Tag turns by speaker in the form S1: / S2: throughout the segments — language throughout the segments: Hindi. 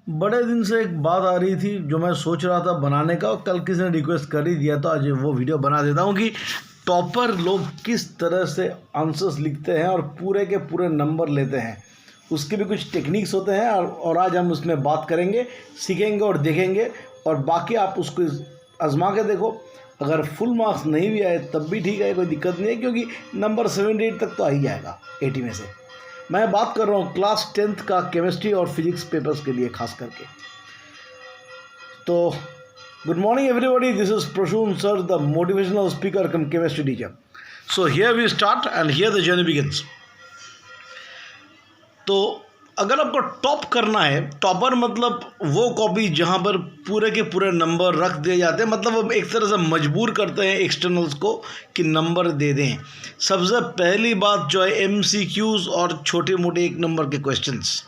S1: बड़े दिन से एक बात आ रही थी जो मैं सोच रहा था बनाने का, और कल किसी ने रिक्वेस्ट कर ही दिया तो आज वो वीडियो बना देता हूँ कि टॉपर लोग किस तरह से आंसर्स लिखते हैं और पूरे के पूरे नंबर लेते हैं। उसके भी कुछ टेक्निक्स होते हैं और आज हम उसमें बात करेंगे, सीखेंगे और देखेंगे। और बाकी आप उसको आजमा के देखो, अगर फुल मार्क्स नहीं भी आए तब भी ठीक है, कोई दिक्कत नहीं है, क्योंकि नंबर 78 तक तो आ ही जाएगा 80 में से। मैं बात कर रहा हूँ क्लास 10th का केमिस्ट्री और फिजिक्स पेपर्स के लिए खास करके। तो good morning everybody, this is Prasoon sir, the motivational speaker cum chemistry teacher. So here we start and here the journey begins. तो अगर आपको टॉप करना है, टॉपर मतलब वो कॉपी जहाँ पर पूरे के पूरे नंबर रख दिए जाते हैं, मतलब वो एक तरह से मजबूर करते हैं एक्सटर्नल्स को कि नंबर दे दें। सबसे पहली बात जो है MCQs और छोटे मोटे 1 नंबर के क्वेश्चंस।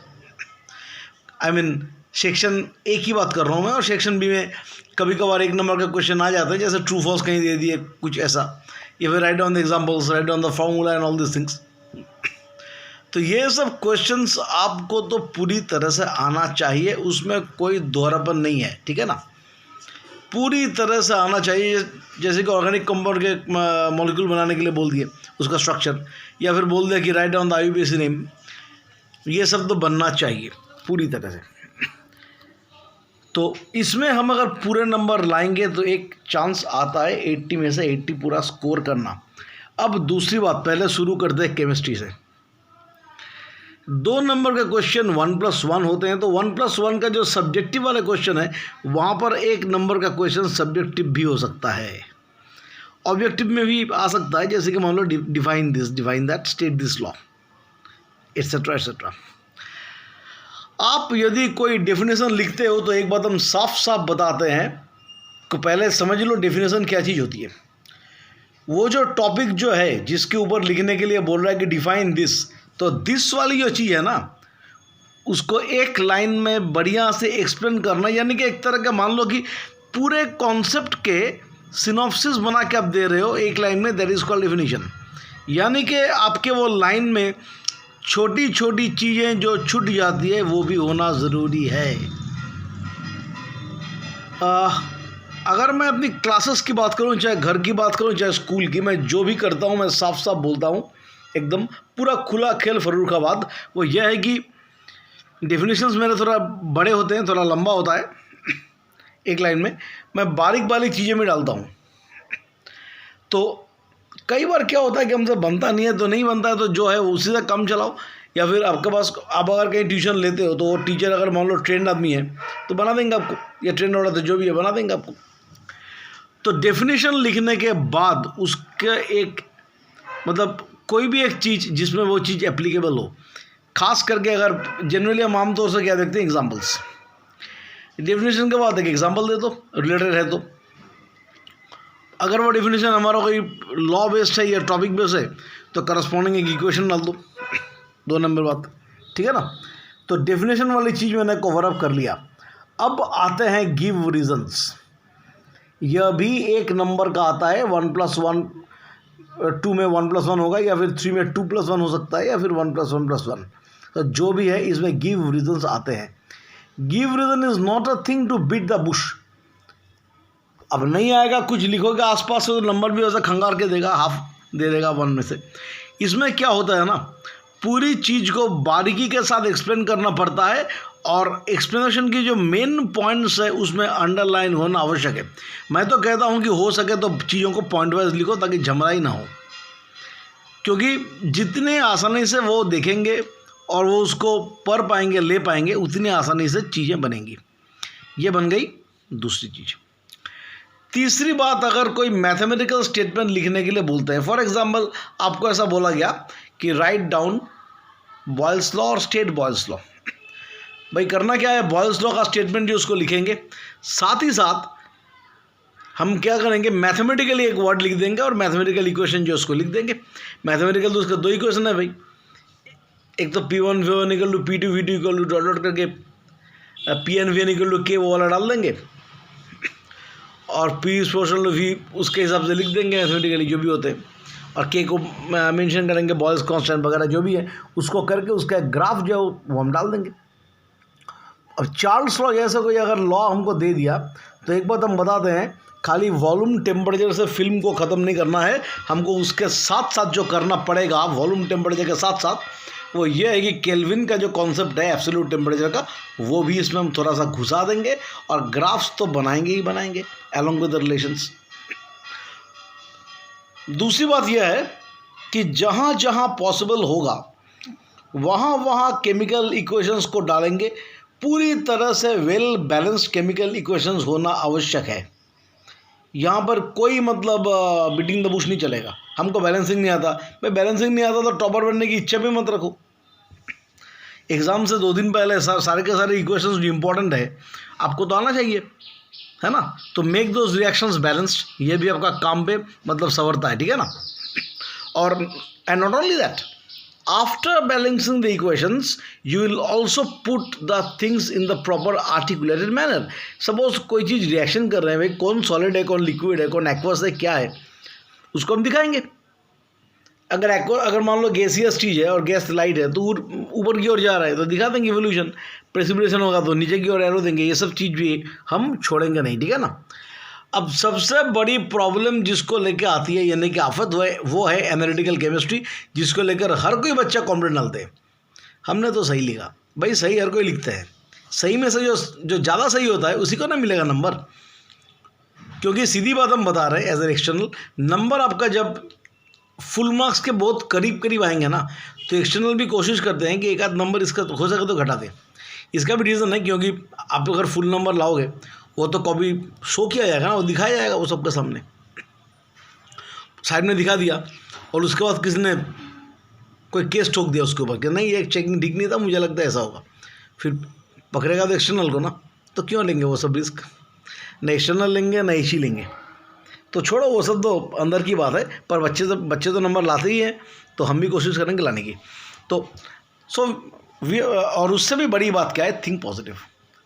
S1: सेक्शन A की बात कर रहा हूँ मैं, और सेक्शन B में कभी कभार 1 नंबर का क्वेश्चन आ जाता है, जैसे ट्रू फॉल्स कहीं दे दिए कुछ ऐसा, या फिर write down the examples, write down the formula and all this things. तो ये सब क्वेश्चंस आपको तो पूरी तरह से आना चाहिए, उसमें कोई दोहरापन नहीं है, ठीक है ना। पूरी तरह से आना चाहिए। जैसे कि ऑर्गेनिक कंपाउंड के मॉलिक्यूल बनाने के लिए बोल दिए उसका स्ट्रक्चर, या फिर बोल दिया कि write down the IUPAC name, ये सब तो बनना चाहिए पूरी तरह से। तो इसमें हम अगर पूरे नंबर लाएंगे तो एक चांस आता है 80 में से 80 पूरा स्कोर करना। अब दूसरी बात, पहले शुरू करते हैं केमिस्ट्री से। 2 नंबर का क्वेश्चन 1+1 होते हैं, तो 1+1 का जो सब्जेक्टिव वाला क्वेश्चन है वहाँ पर 1 नंबर का क्वेश्चन सब्जेक्टिव भी हो सकता है, ऑब्जेक्टिव में भी आ सकता है। जैसे कि मान लो define this, define that, state this law, et cetera et cetera. आप यदि कोई डेफिनेशन लिखते हो तो एक बात हम साफ साफ बताते हैं कि पहले समझ लो डेफिनेशन क्या चीज़ होती है। वो जो टॉपिक जो है जिसके ऊपर लिखने के लिए बोल रहा है कि डिफाइन दिस, तो दिस वाली जो चीज़ है ना, उसको एक लाइन में बढ़िया से एक्सप्लेन करना, यानी कि एक तरह का मान लो कि पूरे कॉन्सेप्ट के सिनॉप्सिस बना के आप दे रहे हो एक लाइन में, दैट इज कॉल्ड डेफिनेशन। यानी कि आपके वो लाइन में छोटी छोटी चीज़ें जो छूट जाती है वो भी होना ज़रूरी है। अगर मैं अपनी क्लासेस की बात करूं, चाहे घर की बात करूं, चाहे स्कूल की, मैं जो भी करता हूं मैं साफ साफ बोलता हूं, एकदम पूरा खुला खेल फर्रुखाबाद। वो यह है कि डेफिनेशंस मेरे थोड़ा बड़े होते हैं, थोड़ा लंबा होता है एक लाइन में, मैं बारीक बारीक चीज़ें में डालता हूँ। तो कई बार क्या होता है कि हमसे बनता नहीं है, तो नहीं बनता है तो जो है उसी से कम चलाओ। या फिर आपके पास, आप अगर कहीं ट्यूशन लेते हो तो वो टीचर अगर मान लो ट्रेंड आदमी है तो बना देंगे आपको, या ट्रेंड वाला तो जो भी है बना देंगे आपको। तो डेफिनेशन लिखने के बाद उसके एक मतलब कोई भी एक चीज़ जिसमें वो चीज़ एप्लीकेबल हो, खास करके अगर जनरली हम आमतौर से क्या देखते हैं, एग्जाम्पल्स। डेफिनेशन के बाद एक एग्जाम्पल दे दो, रिलेटेड है तो। अगर वो डेफिनेशन हमारा कोई लॉ बेस्ड है या टॉपिक बेस्ड है तो करस्पॉन्डिंग एक इक्वेशन डाल दो, 2 नंबर बात, ठीक है ना। तो डेफिनेशन वाली चीज़ मैंने कवर अप कर लिया। अब आते हैं गिव रीजंस। यह भी 1 नंबर का आता है। 1+1, 2 में 1+1 होगा, या फिर 3 में 2+1 हो सकता है, या फिर 1+1+1। तो जो भी है इसमें गिव रीजंस आते हैं। Give reason is not a thing to beat the bush. अब नहीं आएगा, कुछ लिखोगे आसपास से तो नंबर भी वैसा खंगार के देगा, हाफ दे देगा 1 में से। इसमें क्या होता है ना, पूरी चीज़ को बारीकी के साथ एक्सप्लेन करना पड़ता है, और एक्सप्लेनेशन की जो मेन पॉइंट्स है उसमें अंडरलाइन होना आवश्यक है। मैं तो कहता हूँ कि हो सके तो चीज़ों को पॉइंट वाइज लिखो ताकि झमराई ना हो, क्योंकि जितने आसानी से वो देखेंगे और वो उसको पढ़ पाएंगे, ले पाएंगे, उतनी आसानी से चीज़ें बनेंगी। ये बन गई दूसरी चीज़। तीसरी बात, अगर कोई मैथमेटिकल स्टेटमेंट लिखने के लिए बोलते हैं, फॉर एग्जांपल आपको ऐसा बोला गया कि राइट डाउन बॉयल्स लॉ और स्टेट बॉयल्स लॉ। भाई करना क्या है, बॉयल्स लॉ का स्टेटमेंट जो उसको लिखेंगे, साथ ही साथ हम क्या करेंगे, मैथमेटिकली एक वर्ड लिख देंगे और मैथमेटिकल इक्वेशन जो उसको लिख देंगे। मैथमेटिकल तो उसका 2 इक्वेशन है भाई, एक तो P1 V1 = P2 V2 = dot dot करके Pn Vn = K, वो वाला डाल देंगे, और P प्रोपोर्शनल टू V उसके हिसाब से लिख देंगे मैथमेटिकली जो भी होते हैं, और K को मेंशन करेंगे, बॉयल्स कांस्टेंट वगैरह जो भी है उसको करके उसका ग्राफ जो है वो हम डाल देंगे। अब चार्ल्स लॉ जैसा कोई अगर लॉ हमको दे दिया तो एक बात हम बताते हैं, खाली वॉल्यूम टेम्परेचर से फिल्म को ख़त्म नहीं करना है, हमको उसके साथ साथ जो करना पड़ेगा वॉल्यूम टेम्परेचर के साथ साथ, वो ये है कि केल्विन का जो कॉन्सेप्ट है एब्सोल्यूट टेम्परेचर का, वो भी इसमें हम थोड़ा सा घुसा देंगे और ग्राफ्स तो बनाएंगे ही बनाएंगे अलॉन्ग विद द रिलेशंस। दूसरी बात यह है कि जहाँ जहाँ पॉसिबल होगा वहाँ वहाँ केमिकल इक्वेशंस को डालेंगे, पूरी तरह से वेल बैलेंस्ड केमिकल इक्वेशंस होना आवश्यक है। यहाँ पर कोई मतलब बीटिंग द बुश नहीं चलेगा। हमको बैलेंसिंग नहीं आता, भाई बैलेंसिंग नहीं आता तो टॉपर बनने की इच्छा भी मत रखो। एग्ज़ाम से 2 दिन पहले सारे के सारे इक्वेशंस जो इंपॉर्टेंट है आपको तो आना चाहिए, है ना। तो मेक दोज रिएक्शंस बैलेंस्ड, ये भी आपका काम पे मतलब संवरता है, ठीक है ना। और and not only that, after balancing the equations you will also put the things in the proper articulated manner. Suppose कोई चीज़ रिएक्शन कर रहे हैं, भाई कौन सॉलिड है कौन लिक्विड है कौन एक्वस है क्या है, उसको हम दिखाएंगे। अगर मान लो गैसियस चीज़ है और गैस लाइट है तो ऊपर की ओर जा रहा है तो दिखा देंगे इवोल्यूशन, प्रेसिपिटेशन होगा तो नीचे की ओर एरो देंगे, ये सब चीज़ भी हम छोड़ेंगे नहीं, ठीक है ना। अब सबसे बड़ी प्रॉब्लम जिसको लेकर आती है यानी कि आफत वो है एनालिटिकल केमिस्ट्री, जिसको लेकर हर कोई बच्चा कॉम्पिटेंट डालते हैं। हमने तो सही लिखा, भाई सही हर कोई लिखता है, सही में से जो ज़्यादा सही होता है उसी को ना मिलेगा नंबर, क्योंकि सीधी बात हम बता रहे हैं एज एन एक्सटर्नल, नंबर आपका जब फुल मार्क्स के बहुत करीब करीब आएंगे ना तो एक्सटर्नल भी कोशिश करते हैं कि एक आध नंबर इसका हो सके तो घटा दें। इसका भी रीज़न है क्योंकि आप अगर फुल नंबर लाओगे वो तो कभी शो किया जाएगा ना, वो दिखाया जाएगा वो सबके सामने, साइड में दिखा दिया और उसके बाद किसी ने कोई केस ठोक दिया उसके ऊपर कि नहीं ये चेकिंग ठीक नहीं था, मुझे लगता है ऐसा होगा, फिर पकड़ेगा तो एक्सटर्नल को ना, तो क्यों लेंगे वो सब रिस्क, न एक्सटर्नल लेंगे न एसी लेंगे, तो छोड़ो वो सब तो अंदर की बात है। पर बच्चे तो नंबर लाते ही हैं, तो हम भी कोशिश करेंगे लाने की। तो और उससे भी बड़ी बात क्या है, थिंक पॉजिटिव,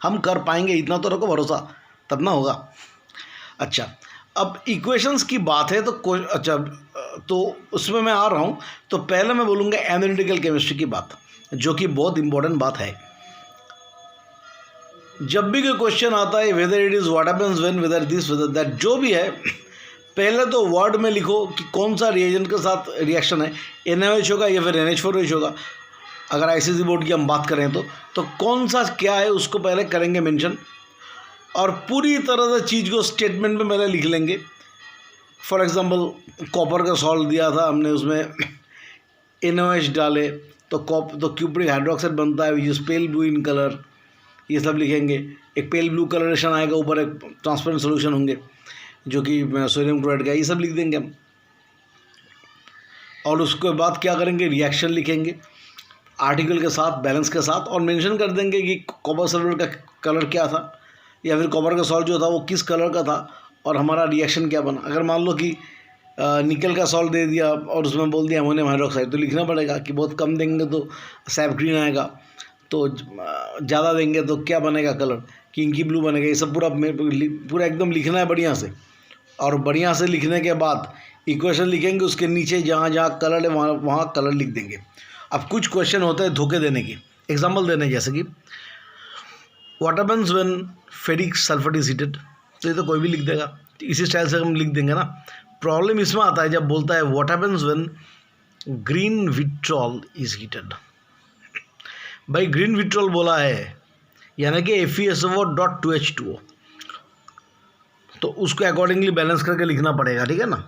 S1: हम कर पाएंगे इतना तो रखो भरोसा, तब ना होगा। अच्छा, अब इक्वेशंस की बात है तो उसमें मैं आ रहा हूँ, तो पहले मैं बोलूँगा एनालिटिकल केमिस्ट्री की बात, जो कि बहुत इंपॉर्टेंट बात है। जब भी कोई क्वेश्चन आता है whether it is what happens when, whether this whether that, जो भी है, पहले तो वर्ड में लिखो कि कौन सा रिएजेंट के साथ रिएक्शन है, NaOH होगा या फिर NH4OH होगा। अगर ICC बोर्ड की हम बात करें तो कौन सा क्या है उसको पहले करेंगे मेंशन, और पूरी तरह से चीज़ को स्टेटमेंट में पहले लिख लेंगे। फॉर एग्जांपल कॉपर का सॉल्ट दिया था हमने, उसमें NaOH डाले तो क्यूप्रिक हाइड्रोक्साइड बनता है which is pale blue in colour, ये सब लिखेंगे। एक पेल ब्लू कलरेशन आएगा, ऊपर एक ट्रांसपेरेंट सोल्यूशन होंगे जो कि सोडियम क्लोराइड का, ये सब लिख देंगे हम। और उसके बाद क्या करेंगे, रिएक्शन लिखेंगे आर्टिकल के साथ, बैलेंस के साथ, और मेंशन कर देंगे कि कॉपर सल्फेट का कलर क्या था या फिर कॉपर का सॉल्ट जो था वो किस कलर का था और हमारा रिएक्शन क्या बना। अगर मान लो कि निकल का सॉल्ट दे दिया और उसमें बोल दिया अमोनियम हाइड्रोक्साइड, तो लिखना पड़ेगा कि बहुत कम देंगे तो सैप ग्रीन आएगा, तो ज़्यादा देंगे तो क्या बनेगा कलर, कि इंकी ब्लू बनेगा। ये सब पूरा एकदम लिखना है बढ़िया से, और बढ़िया से लिखने के बाद इक्वेशन लिखेंगे, उसके नीचे जहाँ जहाँ कलर है वहाँ कलर लिख देंगे। अब कुछ क्वेश्चन होते हैं धोखे देने की, एग्जाम्पल देने, जैसे कि what happens when ferric sulphate is heated, तो ये तो कोई भी लिख देगा, इसी स्टाइल से हम लिख देंगे ना। प्रॉब्लम इसमें आता है जब बोलता है what happens when green vitriol is heated. भाई ग्रीन विट्रॉल बोला है यानी कि FeSO4.2H2O, तो उसको अकॉर्डिंगली बैलेंस करके लिखना पड़ेगा, ठीक है ना।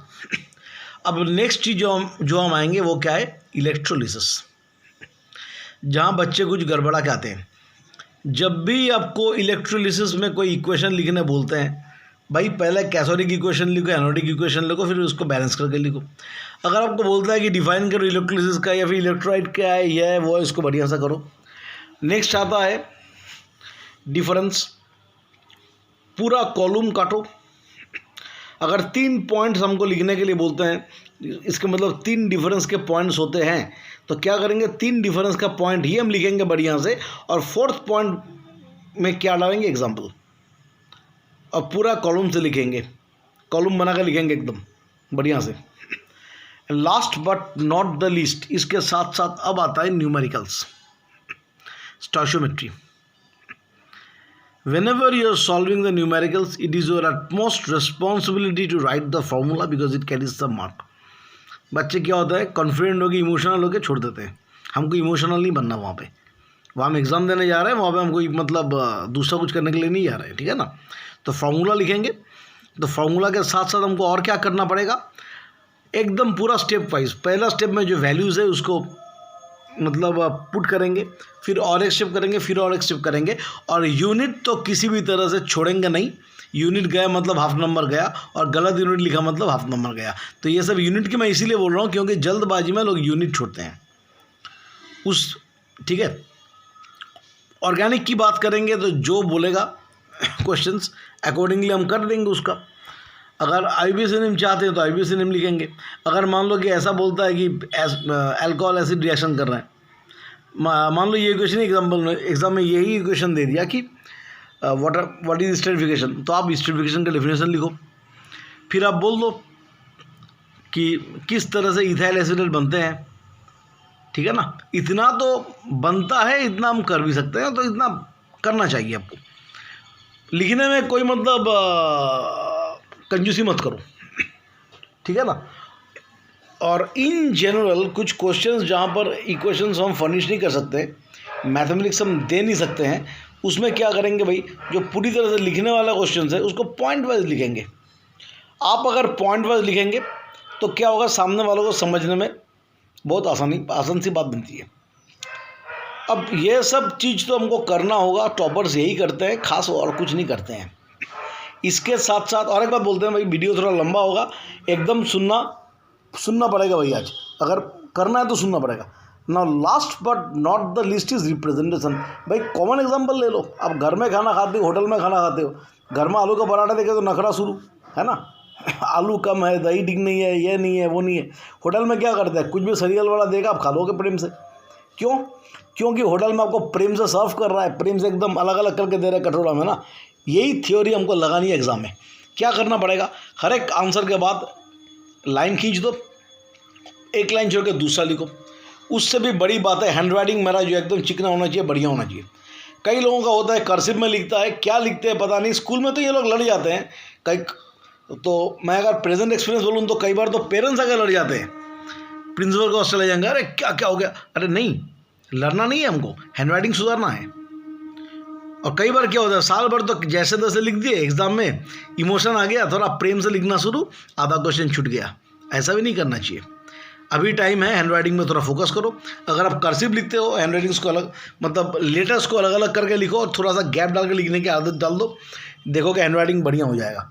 S1: अब नेक्स्ट चीज़ जो हम आएंगे वो क्या है, इलेक्ट्रोलिसिस, जहाँ बच्चे कुछ गड़बड़ा के आते हैं। जब भी आपको इलेक्ट्रोलिसिस में कोई इक्वेशन लिखने बोलते हैं, भाई पहले कैथोडिक इक्वेशन लिखो, एनोडिक इक्वेशन लिखो, फिर उसको बैलेंस करके लिखो। अगर आपको बोलता है कि डिफाइन करो इलेक्ट्रोलिसिस का या फिर इलेक्ट्रोलाइट क्या है, यह है वो है, इसको बढ़िया सा करो। नेक्स्ट आता है डिफरेंस, पूरा कॉलम काटो। अगर 3 पॉइंट्स हमको लिखने के लिए बोलते हैं, इसके मतलब 3 डिफरेंस के पॉइंट्स होते हैं, तो क्या करेंगे, 3 डिफरेंस का पॉइंट ही हम लिखेंगे बढ़िया से, और 4th पॉइंट में क्या डालेंगे, एग्जाम्पल, और पूरा कॉलम से लिखेंगे, कॉलम बना कर लिखेंगे एकदम बढ़िया से। Last but not the least, इसके साथ साथ अब आता है numericals, stoichiometry. whenever you are solving the numericals, it is your utmost responsibility to write the formula because it carries the mark. बच्चे क्या होता है, कॉन्फिडेंट होकर इमोशनल होकर छोड़ देते हैं. हमको इमोशनल नहीं बनना वहाँ पे. वहाँ हम एग्ज़ाम देने जा रहे हैं, वहाँ पे हम कोई मतलब दूसरा कुछ करने के लिए नहीं जा रहे हैं, ठीक है ना. तो फार्मूला लिखेंगे, तो फार्मूला के साथ साथ हमको और क्या करना पड़ेगा, एकदम पूरा स्टेप वाइज. पहला स्टेप में जो वैल्यूज़ है उसको मतलब पुट करेंगे, फिर और एक स्टेप करेंगे, फिर और एक स्टेप करेंगे, और यूनिट तो किसी भी तरह से छोड़ेंगे नहीं. यूनिट गया मतलब हाफ नंबर गया, और गलत यूनिट लिखा मतलब हाफ नंबर गया. तो ये सब यूनिट की मैं इसीलिए बोल रहा हूँ क्योंकि जल्दबाजी में लोग यूनिट छोड़ते हैं उस, ठीक है. ऑर्गेनिक की बात करेंगे तो जो बोलेगा क्वेश्चंस अकॉर्डिंगली हम कर देंगे उसका. अगर IBC नेम चाहते हैं तो IBC नेम लिखेंगे. अगर मान लो कि ऐसा बोलता है कि अल्कोहल एसिड रिएक्शन कर रहे हैं, मान लो ये इक्वेशन एग्जाम में यही इक्वेशन दे दिया कि व्हाट इज स्टेरिफिकेशन, तो आप स्टेरिफिकेशन का डेफिनेशन लिखो. फिर आप बोल दो कि किस तरह से इथाइल एसिडेट बनते हैं, ठीक है ना. इतना तो बनता है, इतना हम कर भी सकते हैं, तो इतना करना चाहिए आपको. लिखने में कोई मतलब कंजूसी मत करो, ठीक है ना. और इन जनरल कुछ क्वेश्चंस जहाँ पर इक्वेशंस हम फर्निश नहीं कर सकते, मैथमेटिक्स हम दे नहीं सकते हैं, उसमें क्या करेंगे भाई, जो पूरी तरह से लिखने वाला क्वेश्चंस है उसको पॉइंट वाइज लिखेंगे. आप अगर पॉइंट वाइज लिखेंगे तो क्या होगा, सामने वालों को समझने में बहुत आसान सी बात बनती है. अब ये सब चीज़ तो हमको करना होगा, टॉपर्स यही करते हैं, खास और कुछ नहीं करते हैं. इसके साथ साथ और एक बात बोलते हैं भाई, वीडियो थोड़ा लंबा होगा, एकदम सुनना पड़ेगा भाई. आज अगर करना है तो सुनना पड़ेगा. Now last but not the list is representation. भाई कॉमन एग्जांपल ले लो. आप घर में खाना खाते हो, होटल में खाना खाते हो, घर में आलू का पराठा देखे तो नखरा शुरू है ना. आलू कम है, दही ठीक नहीं है, ये नहीं है, वो नहीं है. होटल में क्या करते हैं, कुछ भी सीरियल वाला देगा आप खा लोगे प्रेम से. क्यों? क्योंकि होटल में आपको प्रेम से सर्व कर रहा है, प्रेम से एकदम अलग अलग करके दे रहा है कटोरा में ना. यही थ्योरी हमको लगानी है एग्ज़ाम में. क्या करना पड़ेगा, हर एक आंसर के बाद लाइन खींच दो, एक लाइन छोड़ के दूसरा लिखो. उससे भी बड़ी बात है हैंड राइटिंग मेरा जो एकदम चिकना होना चाहिए, बढ़िया होना चाहिए. कई लोगों का होता है कर्सिव में लिखता है, क्या लिखते हैं पता नहीं. स्कूल में तो ये लोग लड़ जाते हैं कई, तो मैं अगर प्रेजेंट एक्सपीरियंस बोलूँ तो कई बार तो पेरेंट्स अगर लड़ जाते हैं, प्रिंसिपल को चले जाएंगे, अरे क्या क्या हो गया. अरे नहीं, लड़ना नहीं है, हमको हैंड राइटिंग सुधारना है. और कई बार क्या होता है, साल भर तो जैसे तैसे लिख दिए, एग्जाम में इमोशन आ गया, थोड़ा प्रेम से लिखना शुरू, आधा क्वेश्चन छूट गया. ऐसा भी नहीं करना चाहिए. अभी टाइम है, हैंड राइटिंग में थोड़ा फोकस करो. अगर आप कर्सिव लिखते हो, हैंड राइटिंग्स को अलग मतलब लेटर्स को अलग अलग करके लिखो, और थोड़ा सा गैप डाल के लिखने की आदत डाल दो, देखो कि हैंड राइटिंग बढ़िया हो जाएगा.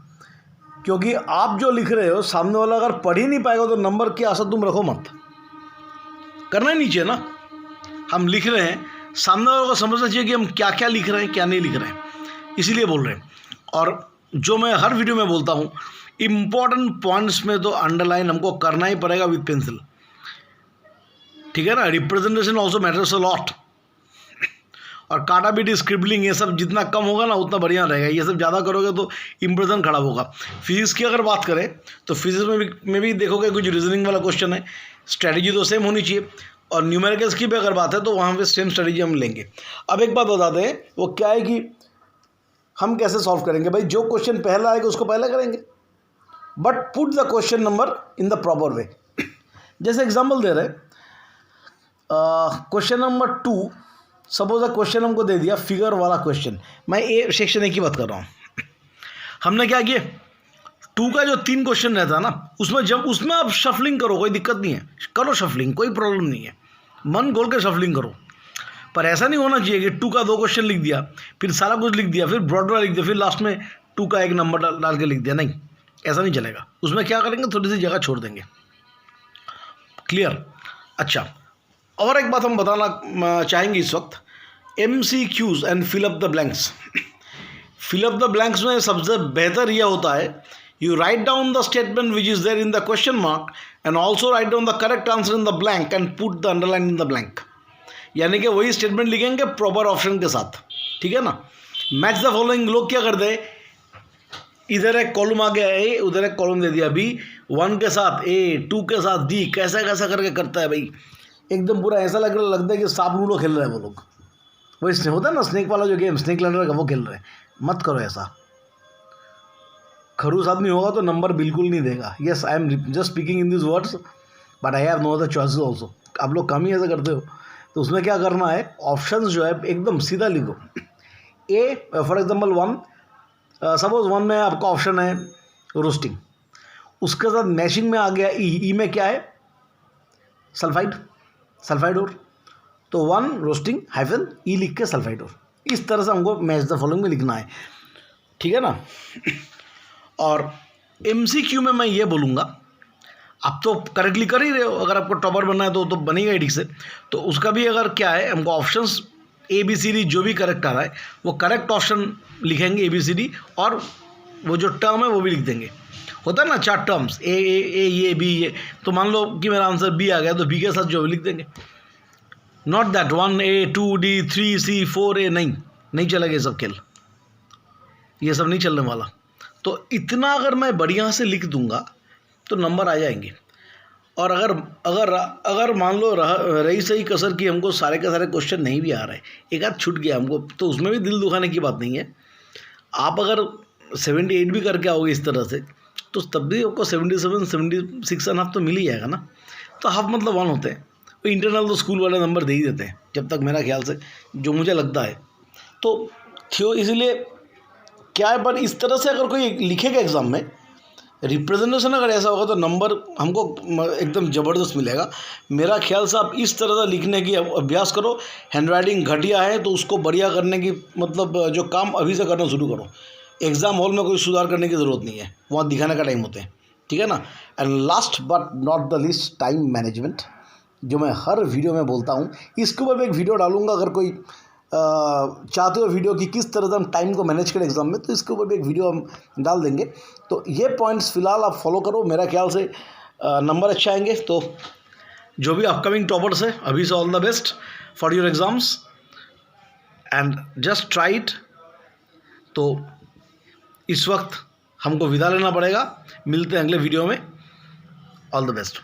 S1: क्योंकि आप जो लिख रहे हो, सामने वाला अगर पढ़ ही नहीं पाएगा तो नंबर की आशा तुम रखो मत. करना ही नहीं चाहिए ना. हम लिख रहे हैं, सामने वालों को समझना चाहिए कि हम क्या क्या लिख रहे हैं, क्या नहीं लिख रहे हैं, इसीलिए बोल रहे हैं. और जो मैं हर वीडियो में बोलता हूँ, इम्पॉर्टेंट पॉइंट्स में तो अंडरलाइन हमको करना ही पड़ेगा विद पेंसिल, ठीक है ना. Representation also matters a lot. और काटाबीटी, स्क्रिबलिंग, ये सब जितना कम होगा ना उतना बढ़िया रहेगा. ये सब ज़्यादा करोगे तो इंप्रेशन खराब होगा. फिजिक्स की अगर बात करें तो फिजिक्स में भी देखोगे कुछ रीजनिंग वाला क्वेश्चन है, स्ट्रैटेजी तो सेम होनी चाहिए. और न्यूमेरिकल्स की भी अगर बात है तो वहाँ पे सेम स्ट्रेटजी हम लेंगे. अब एक बात बताते हैं, वो क्या है कि हम कैसे सॉल्व करेंगे. भाई जो क्वेश्चन पहला आएगा उसको पहले करेंगे, but put the question number in the proper way. जैसे एग्जांपल दे रहे, क्वेश्चन नंबर 2, सपोज क्वेश्चन हमको दे दिया फिगर वाला क्वेश्चन. मैं ए सेक्शन ए की बात कर रहा हूँ. हमने क्या किया, 2 का जो 3 क्वेश्चन रहता है ना, उसमें आप शफलिंग करो, कोई दिक्कत नहीं है, करो शफलिंग, कोई प्रॉब्लम नहीं है, मन खोल के शफलिंग करो. पर ऐसा नहीं होना चाहिए कि 2 का 2 क्वेश्चन लिख दिया, फिर सारा कुछ लिख दिया, फिर ब्रॉडर लिख दिया, फिर लास्ट में 2 का 1 नंबर डाल के लिख दिया. नहीं, ऐसा नहीं चलेगा. उसमें क्या करेंगे, थोड़ी सी जगह छोड़ देंगे. क्लियर. अच्छा, और एक बात हम बताना चाहेंगे इस वक्त, MCQs and fill up the blanks. Fill up the blanks में सबसे बेहतर यह होता है, you write down the statement which is there in the question mark and also write down the correct answer in the blank and put the underline in the blank. यानी कि वही स्टेटमेंट लिखेंगे प्रॉपर ऑप्शन के साथ, ठीक है ना. मैच द फॉलोइंग, लोग क्या करते हैं, इधर एक कॉलम आ गया ए, उधर एक कॉलम दे दिया बी, 1 के साथ ए, 2 के साथ डी, कैसा कैसा करके करता है भाई. एकदम पूरा ऐसा लगता है कि सांप लूडो खेल रहे हैं वो लोग. वही होता है ना स्नेक वाला जो गेम, स्नेक लैडर का, वो खेल रहे हैं. मत करो ऐसा। खरूस आदमी होगा तो नंबर बिल्कुल नहीं देगा। Yes, I am just speaking in this words, but I have no other choices also. आप लोग कम ही ऐसा करते हो। तो उसमें क्या करना है, ऑप्शंस जो है एकदम सीधा लिखो। ए फॉर एग्जांपल 1, सपोज 1 में आपका ऑप्शन है रोस्टिंग, उसके साथ मैचिंग में आ गया ई में क्या है, सल्फाइड ओर। तो 1 रोस्टिंग हाइफन ई लिख के सल्फाइड ओर, इस तरह से हमको मैच द फॉलोइंग में लिखना है, ठीक है ना। और MCQ में मैं ये बोलूँगा, आप तो करेक्टली कर ही रहे हो, अगर आपको टॉपर बनना है तो बनेगा ही ठीक से। तो उसका भी अगर क्या है, हमको ऑप्शंस ABCD जो भी करेक्ट आ रहा है वो करेक्ट ऑप्शन लिखेंगे ABCD, और वो जो टर्म है वो भी लिख देंगे। होता है ना 4 टर्म्स, ए ये बी ये, तो मान लो कि मेरा आंसर बी आ गया तो बी के साथ जो लिख देंगे। Not that 1A 2D 3C 4A, नहीं चलेगा ये सब खेल, ये सब नहीं चलने वाला। तो इतना अगर मैं बढ़िया से लिख दूंगा तो नंबर आ जाएंगे। और अगर मान लो रही सही कसर कि हमको सारे के सारे क्वेश्चन नहीं भी आ रहे, एक आध छूट गया हमको, तो उसमें भी दिल दुखाने की बात नहीं है। आप अगर 78 भी करके आओगे इस तरह से, तो तब भी आपको 77 76 एंड हाफ तो मिल ही जाएगा ना। तो हाफ मतलब 1 होते हैं। तो इंटरनल तो स्कूल वाले नंबर दे ही देते हैं जब तक, मेरा ख्याल से जो मुझे लगता है। तो इसलिए क्या है, पर इस तरह से अगर कोई लिखेगा एग्ज़ाम में, रिप्रेजेंटेशन अगर ऐसा होगा तो नंबर हमको एकदम ज़बरदस्त मिलेगा। मेरा ख्याल से आप इस तरह से लिखने की अभ्यास करो। हैंडराइटिंग घटिया है तो उसको बढ़िया करने की, मतलब जो काम अभी से करना शुरू करो। एग्ज़ाम हॉल में कोई सुधार करने की ज़रूरत नहीं है, वहाँ दिखाने का टाइम होते हैं, ठीक है ना। And last but not the least, time management, जो मैं हर वीडियो में बोलता हूँ। इसके ऊपर मैं एक वीडियो डालूंगा, अगर कोई चाहते हो वीडियो की किस तरह से हम टाइम को मैनेज करें एग्जाम में, तो इसके ऊपर भी एक वीडियो हम डाल देंगे। तो ये पॉइंट्स फिलहाल आप फॉलो करो, मेरा ख्याल से नंबर अच्छे आएंगे। तो जो भी अपकमिंग टॉपर्स है, अभी से all the best for your exams and just try it. तो इस वक्त हमको विदा लेना पड़ेगा, मिलते हैं अगले वीडियो में। All the best.